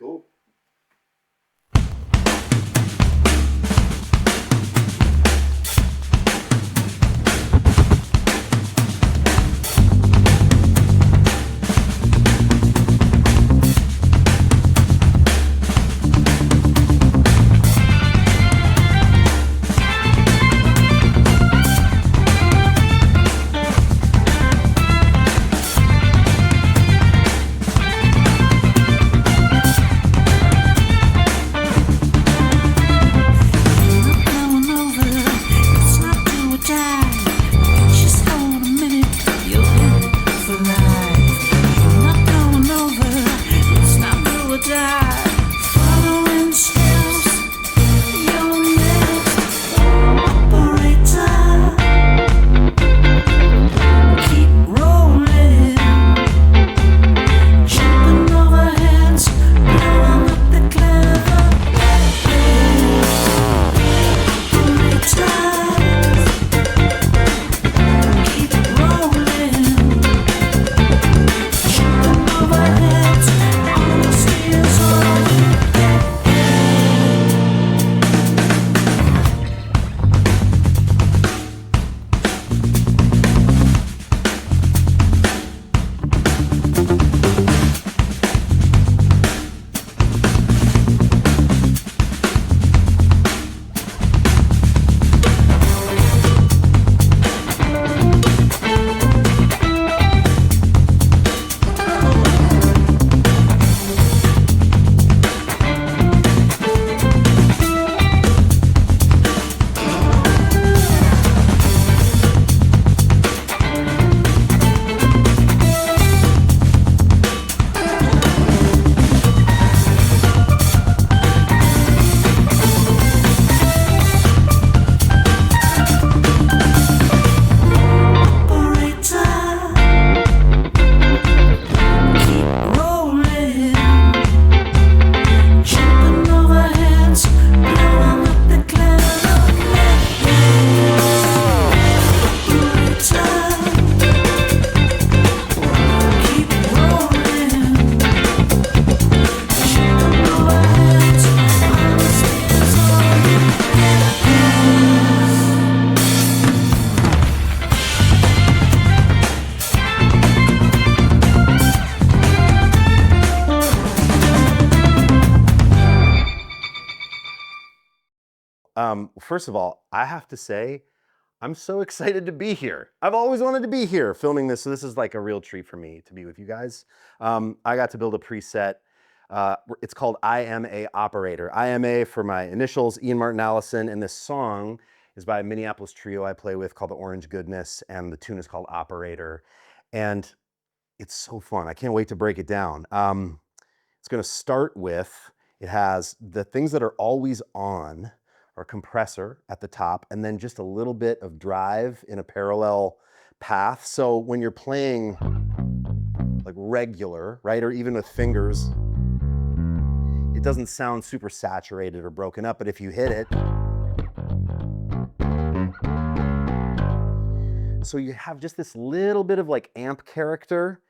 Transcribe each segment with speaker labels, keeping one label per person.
Speaker 1: Cool. First of all, I have to say, I'm so excited to be here. I've always wanted to be here filming this, so this is like a real treat for me to be with you guys. I got to build a preset. It's called I.M.A. Operator. I.M.A. for my initials, Ian Martin Allison, and this song is by a Minneapolis trio I play with called the Orange Goodness, and the tune is called Operator. And it's so fun. I can't wait to break it down. It's gonna start with, it has the things that are always on, or compressor at the top, and then just a little bit of drive in a parallel path. So when you're playing like regular, right, or even with fingers, it doesn't sound super saturated or broken up, but if you hit it, so you have just this little bit of like amp character,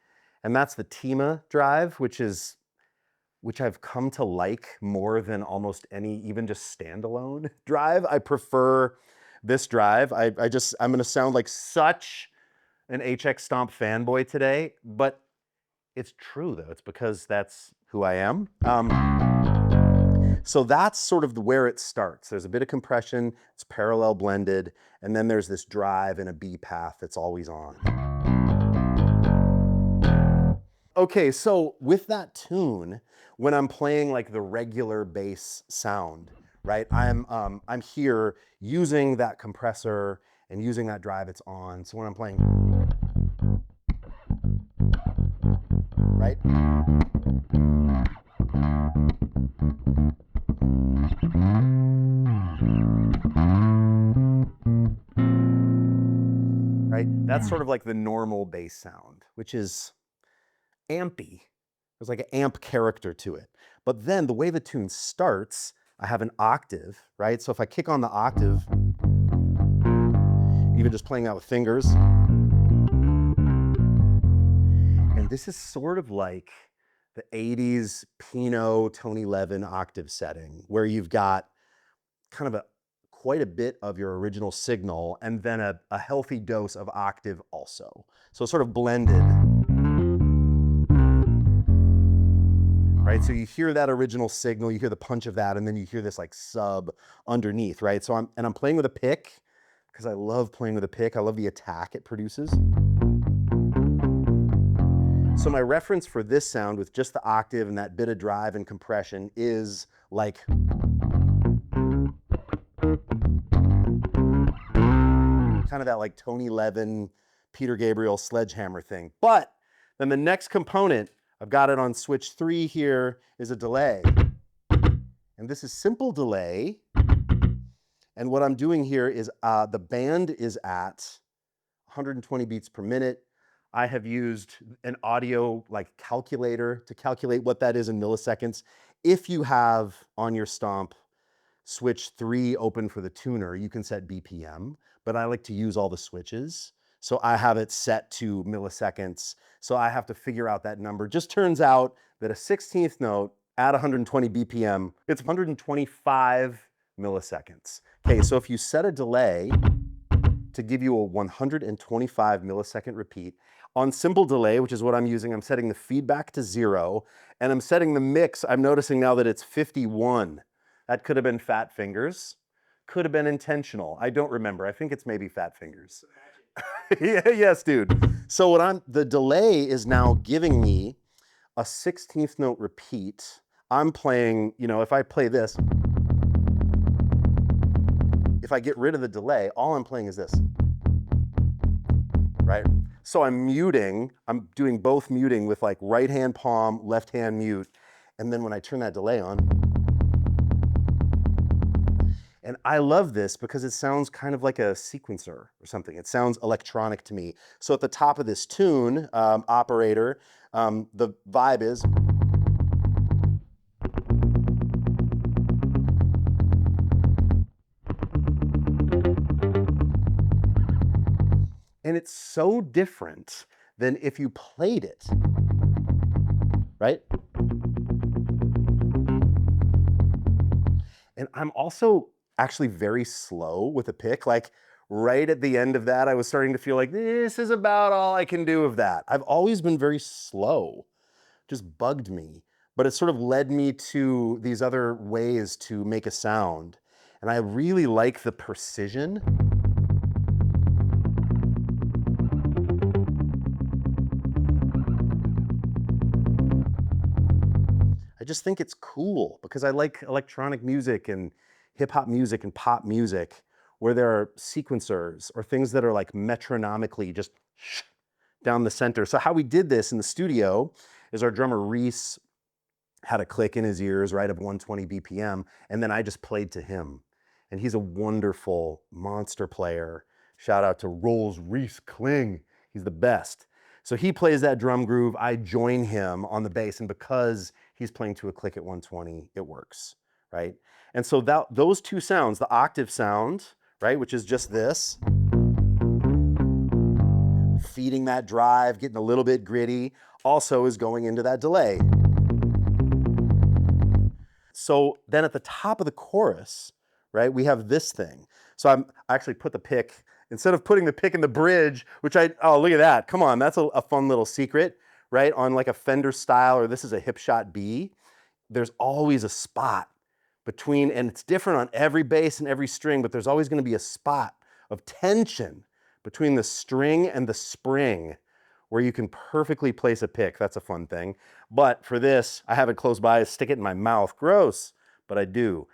Speaker 1: and that's the I.M.A drive, which I've come to like more than almost any, even just standalone drive. I prefer this drive. I'm gonna sound like such an HX Stomp fanboy today, but it's true though. It's because that's who I am. So that's sort of where it starts. There's a bit of compression, it's parallel blended, and then there's this drive in a B path that's always on. Okay, so with that tune, when I'm playing like the regular bass sound, right? I'm here using that compressor and using that drive it's on. So when I'm playing, right? Right? That's sort of like the normal bass sound, which is ampy. There's like an amp character to it. But then the way the tune starts, I have an octave, right? So if I kick on the octave, even just playing out with fingers, and this is sort of like the 80s Pinot Tony Levin octave setting, where you've got kind of quite a bit of your original signal and then a healthy dose of octave also. So sort of blended. Right, so you hear that original signal, you hear the punch of that, and then you hear this like sub underneath, right? So I'm playing with a pick, because I love playing with a pick. I love the attack it produces. So my reference for this sound with just the octave and that bit of drive and compression is like kind of that like Tony Levin, Peter Gabriel sledgehammer thing. But then the next component, I've got it on switch 3 here, is a delay. And this is simple delay. And what I'm doing here is the band is at 120 beats per minute. I have used an audio like calculator to calculate what that is in milliseconds. If you have on your Stomp switch 3 open for the tuner, you can set BPM, but I like to use all the switches. So I have it set to milliseconds. So I have to figure out that number. Just turns out that a 16th note at 120 BPM, it's 125 milliseconds. Okay, so if you set a delay to give you a 125 millisecond repeat, on simple delay, which is what I'm using, I'm setting the feedback to 0, and I'm setting the mix. I'm noticing now that it's 51. That could have been fat fingers, could have been intentional. I don't remember. I think it's maybe fat fingers. Yeah, yes, dude. So the delay is now giving me a 16th note repeat. I'm playing, if I play this, if I get rid of the delay, all I'm playing is this, right? So I'm doing both muting with like right hand palm, left hand mute. And then when I turn that delay on, and I love this because it sounds kind of like a sequencer or something. It sounds electronic to me. So at the top of this tune, operator, the vibe is, and it's so different than if you played it, right? And I'm also actually very slow with a pick. Like right at the end of that, I was starting to feel like this is about all I can do of that. I've always been very slow, just bugged me, but it sort of led me to these other ways to make a sound. And I really like the precision. I just think it's cool because I like electronic music and hip hop music and pop music where there are sequencers or things that are like metronomically just down the center. So how we did this in the studio is our drummer Reese had a click in his ears, right, of 120 BPM, and then I just played to him. And he's a wonderful monster player. Shout out to Rolls Reese Kling. He's the best. So he plays that drum groove, I join him on the bass, and because he's playing to a click at 120, it works, right? And so those two sounds, the octave sound, right, which is just this, feeding that drive, getting a little bit gritty, also is going into that delay. So then at the top of the chorus, right, we have this thing. So I actually put the pick, instead of putting the pick in the bridge, which oh, look at that. Come on, that's a fun little secret, right? On like a Fender style, or this is a hip shot B, there's always a spot between, and it's different on every bass and every string, but there's always gonna be a spot of tension between the string and the spring where you can perfectly place a pick. That's a fun thing. But for this, I have it close by, I stick it in my mouth. Gross, but I do.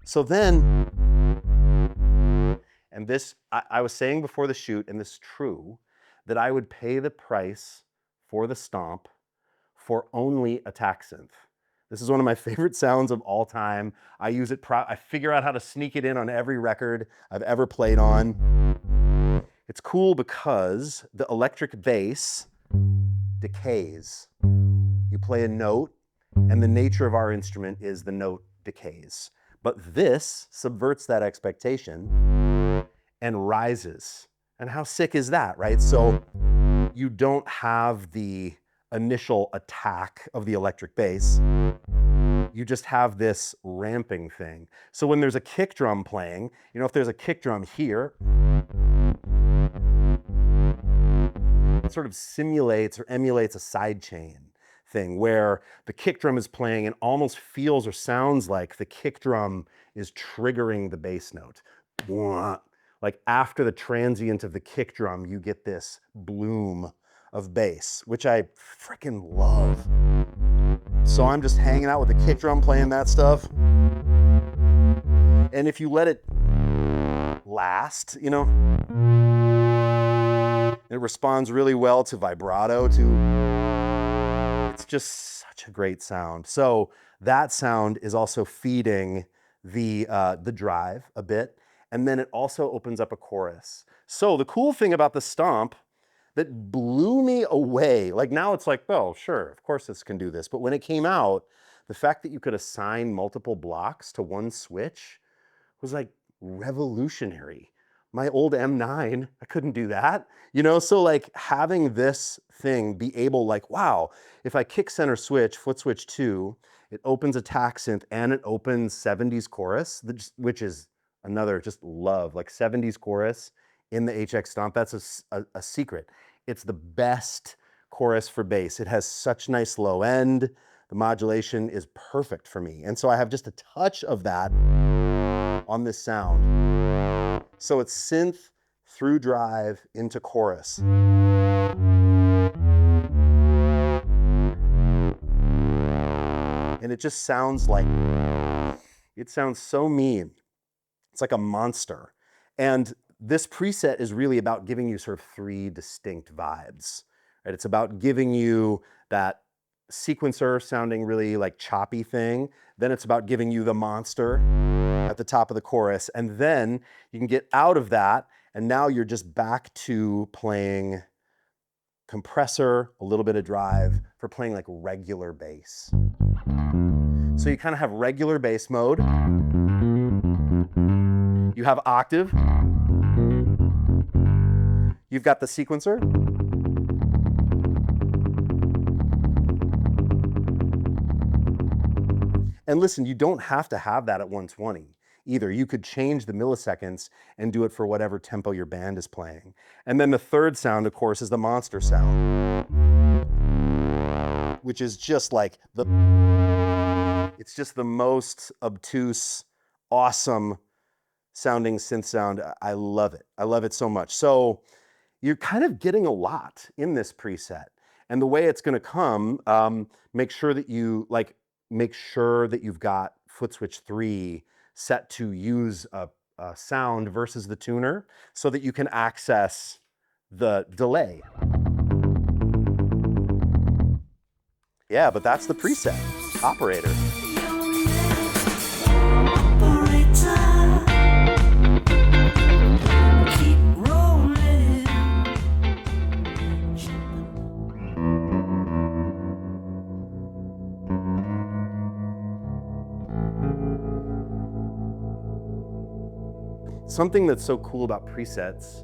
Speaker 1: So then, and this, I was saying before the shoot, and this is true, that I would pay the price for the Stomp for only attack synth. This is one of my favorite sounds of all time. I use it, I figure out how to sneak it in on every record I've ever played on. It's cool because the electric bass decays. You play a note, and the nature of our instrument is the note decays. But this subverts that expectation and rises. And how sick is that, right? So you don't have the initial attack of the electric bass, you just have this ramping thing. So when there's a kick drum playing, you know, if there's a kick drum here, it sort of simulates or emulates a sidechain thing where the kick drum is playing and almost feels or sounds like the kick drum is triggering the bass note. Like after the transient of the kick drum, you get this bloom of bass, which I freaking love. So I'm just hanging out with the kick drum playing that stuff. And if you let it last, you know, it responds really well to vibrato, it's just such a great sound. So that sound is also feeding the drive a bit. And then it also opens up a chorus. So the cool thing about the Stomp that blew me away, like now it's like, well, sure, of course this can do this. But when it came out, the fact that you could assign multiple blocks to one switch was like revolutionary. My old M9, I couldn't do that. You know, so like having this thing be able like, wow, if I kick center switch, foot switch 2, it opens attack synth and it opens 70s chorus, which is another just love, like 70s chorus in the HX Stomp. That's a secret. It's the best chorus for bass. It has such nice low end. The modulation is perfect for me. And so I have just a touch of that on this sound. So it's synth through drive into chorus. And it just sounds like, it sounds so mean. It's like a monster. And this preset is really about giving you sort of 3 distinct vibes, right? It's about giving you that sequencer sounding really like choppy thing. Then it's about giving you the monster at the top of the chorus. And then you can get out of that. And now you're just back to playing compressor, a little bit of drive for playing like regular bass. So you kind of have regular bass mode. You have octave. You've got the sequencer. And listen, you don't have to have that at 120 either. You could change the milliseconds and do it for whatever tempo your band is playing. And then the third sound, of course, is the monster sound, which is just like it's just the most obtuse, awesome sounding synth sound. I love it. I love it so much. So you're kind of getting a lot in this preset. And the way it's gonna come, make sure that you've got foot switch 3 set to use a sound versus the tuner so that you can access the delay. Yeah, but that's the preset, operator. Something that's so cool about presets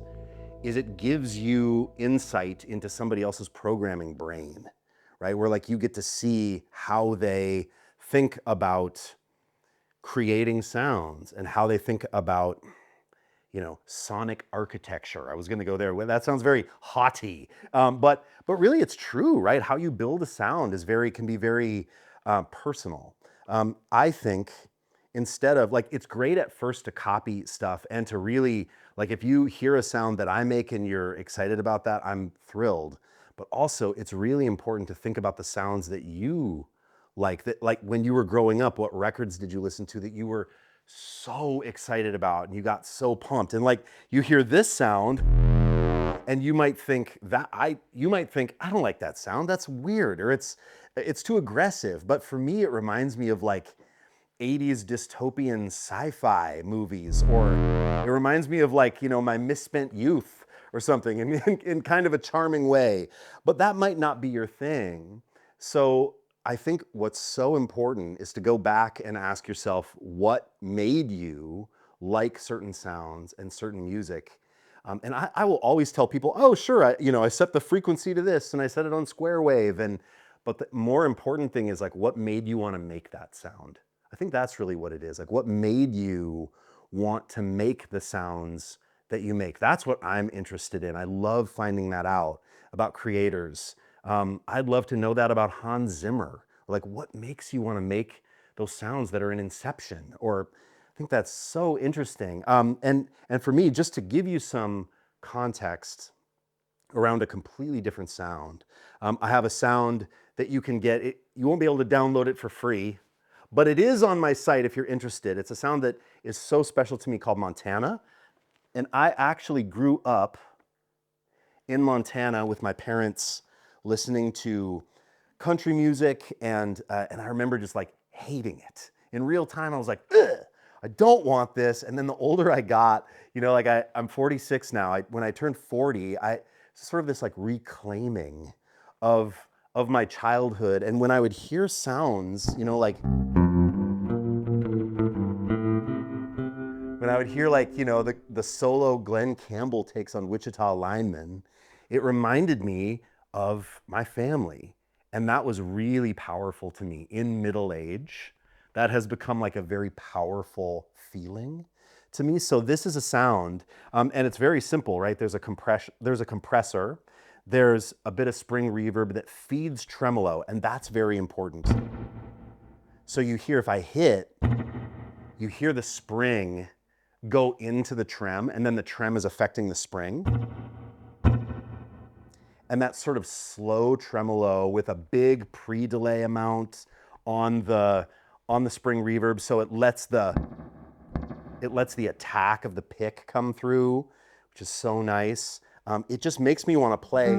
Speaker 1: is it gives you insight into somebody else's programming brain, right? Where like you get to see how they think about creating sounds and how they think about, you know, sonic architecture. I was gonna go there. Well, that sounds very haughty, but really it's true, right? How you build a sound can be very personal. I think instead of like, it's great at first to copy stuff and to really, like if you hear a sound that I make and you're excited about that, I'm thrilled. But also it's really important to think about the sounds that you like, that like when you were growing up, what records did you listen to that you were so excited about and you got so pumped? And like you hear this sound and you might think I don't like that sound, that's weird, or it's too aggressive. But for me, it reminds me of like 80s dystopian sci-fi movies, or it reminds me of like, you know, my misspent youth or something in kind of a charming way. But that might not be your thing. So I think what's so important is to go back and ask yourself what made you like certain sounds and certain music. And I will always tell people, oh, sure, I set the frequency to this and I set it on square wave. But the more important thing is like, what made you want to make that sound? I think that's really what it is. Like, what made you want to make the sounds that you make? That's what I'm interested in. I love finding that out about creators. I'd love to know that about Hans Zimmer. Like, what makes you want to make those sounds that are in Inception? Or I think that's so interesting. And for me, just to give you some context around a completely different sound, I have a sound that you can get. You won't be able to download it for free, but it is on my site if you're interested. It's a sound that is so special to me called Montana. And I actually grew up in Montana with my parents listening to country music, and I remember just like hating it. In real time, I was like, ugh, I don't want this. And then the older I got, like I'm 46 now. When I turned 40, sort of this like reclaiming of my childhood. And when I would hear sounds, like when I would hear like, the solo Glenn Campbell takes on Wichita Lineman, it reminded me of my family. And that was really powerful to me in middle age. That has become like a very powerful feeling to me. So this is a sound, and it's very simple, right? There's a compressor, there's a bit of spring reverb that feeds tremolo, and that's very important. So you hear, if I hit, you hear the spring go into the trem, and then the trem is affecting the spring. And that sort of slow tremolo with a big pre-delay amount on the spring reverb, so it lets the attack of the pick come through, which is so nice. It just makes me want to play.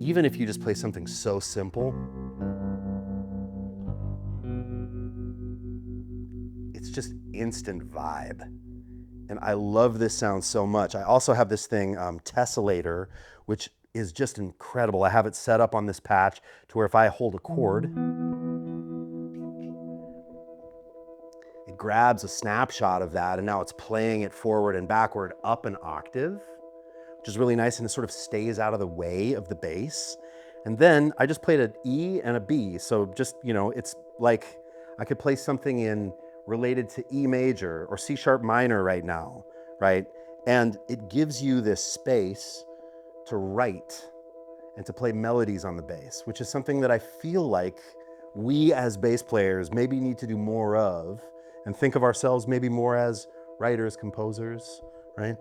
Speaker 1: Even if you just play something so simple, it's just instant vibe. And I love this sound so much. I also have this thing, Tessellator, which is just incredible. I have it set up on this patch to where if I hold a chord, it grabs a snapshot of that, and now it's playing it forward and backward up an octave, which is really nice, and it sort of stays out of the way of the bass. And then I just played an E and a B, so just, it's like I could play something in related to E major or C sharp minor right now, right? And it gives you this space to write and to play melodies on the bass, which is something that I feel like we as bass players maybe need to do more of, and think of ourselves maybe more as writers, composers, right?